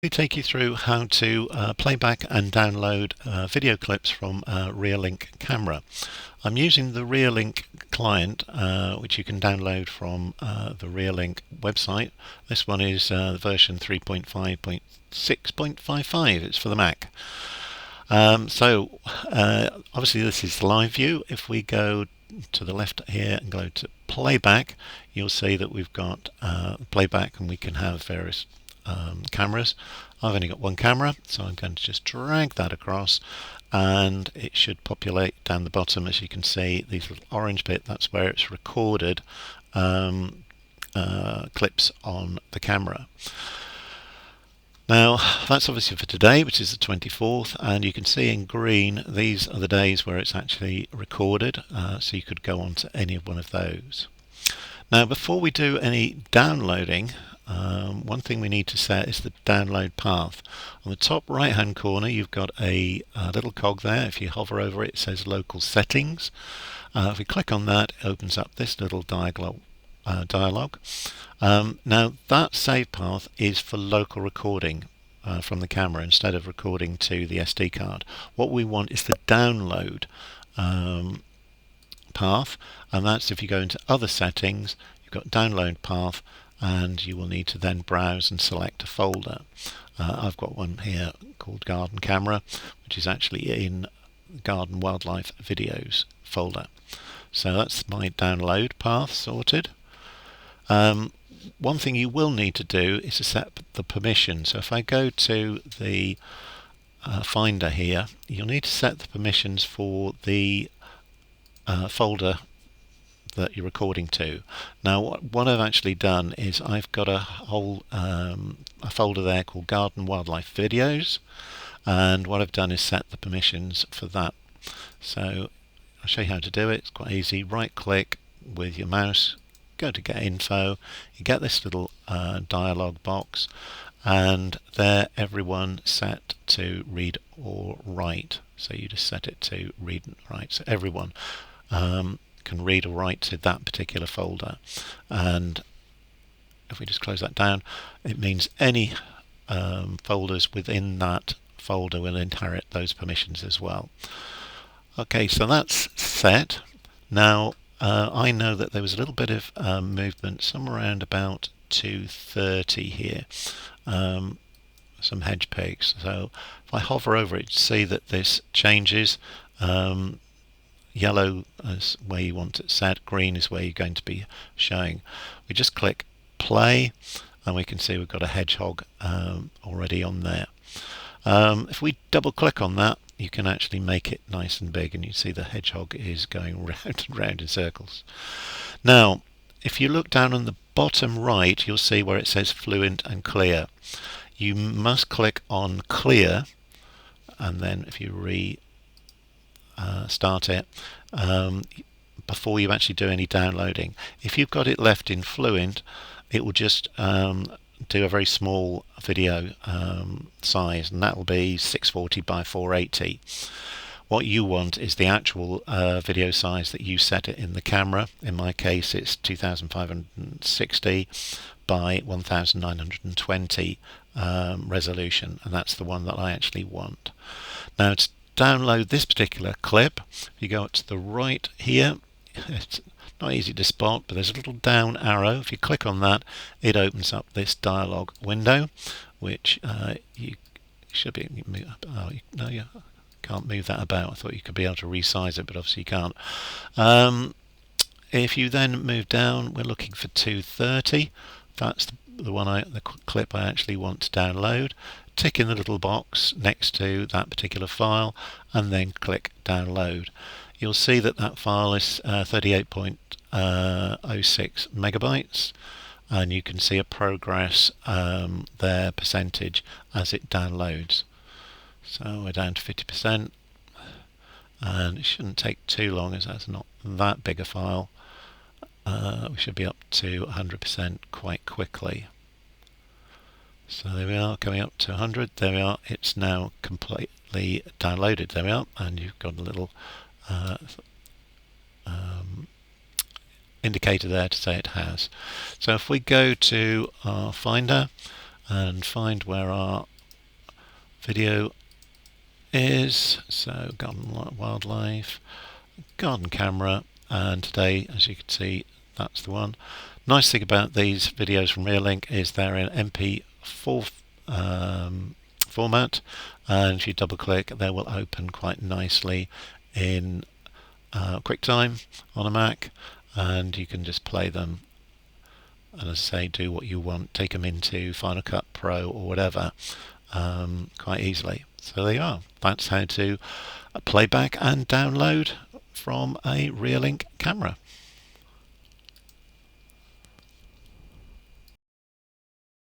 We take you through how to playback and download video clips from Reolink camera. I'm using the Reolink client, which you can download from the Reolink website. This one is version 3.5.6.55. It's for the Mac. Obviously this is the live view. If we go to the left here and go to playback, you'll see that we've got playback, and we can have various cameras. I've only got one camera, so I'm going to just drag that across, and it should populate down the bottom. As you can see, these little orange bit, that's where it's recorded clips on the camera. Now that's obviously for today, which is the 24th, and you can see in green these are the days where it's actually recorded, so you could go on to any one of those. Now before we do any downloading, one thing we need to set is the download path. On the top right hand corner you've got a little cog there. If you hover over it, it says local settings. If we click on that, it opens up this little dialog. Now that save path is for local recording from the camera instead of recording to the SD card. What we want is the download path, and that's if you go into other settings, you've got download path, and you will need to then browse and select a folder. I've got one here called Garden Camera, which is actually in Garden Wildlife Videos folder. So that's my download path sorted. One thing you will need to do is to set the permission. So if I go to the Finder here, you'll need to set the permissions for the folder that you're recording to. Now what I've actually done is I've got a whole a folder there called Garden Wildlife Videos, and what I've done is set the permissions for that. So I'll show you how to do it. It's quite easy. Right click with your mouse, go to Get Info, you get this little dialog box, and there everyone set to read or write. So you just set it to read and write, so everyone can read or write to that particular folder. And if we just close that down, it means any folders within that folder will inherit those permissions as well. Okay, so that's set. Now I know that there was a little bit of movement somewhere around about 2:30 here, some hedge peaks. So if I hover over it, see that this changes. Yellow is where you want it set, green is where you're going to be showing. We just click play, and we can see we've got a hedgehog already on there. If we double click on that, you can actually make it nice and big, and you see the hedgehog is going round and round in circles. Now if you look down on the bottom right, you'll see where it says fluent and clear. You must click on clear, and then if you start it before you actually do any downloading. If you've got it left in fluent, it will just do a very small video size, and that will be 640 by 480. What you want is the actual video size that you set it in the camera. In my case it's 2560 by 1920 resolution, and that's the one that I actually want. Now to download this particular clip, you go up to the right here. It's not easy to spot, but there's a little down arrow. If you click on that, it opens up this dialog window, which you should be no, you can't move that about. I thought you could be able to resize it, but obviously you can't. If you then move down, we're looking for 230. That's the clip I actually want to download. Tick in the little box next to that particular file, and then click download. You'll see that that file is 38.06 megabytes, and you can see a progress there percentage as it downloads. So we're down to 50%, and it shouldn't take too long as that's not that big a file. We should be up to 100% quite quickly. So there we are, coming up to 100. There we are, it's now completely downloaded. There we are, and you've got a little indicator there to say it has. So if we go to our Finder and find where our video is. So garden wildlife, garden camera, and today, as you can see, that's the one. Nice thing about these videos from Reolink is they're in MP4 format, and if you double click they will open quite nicely in QuickTime on a Mac, and you can just play them and, as I say, do what you want, take them into Final Cut Pro or whatever quite easily. So there you are. That's how to playback and download from a Reolink camera.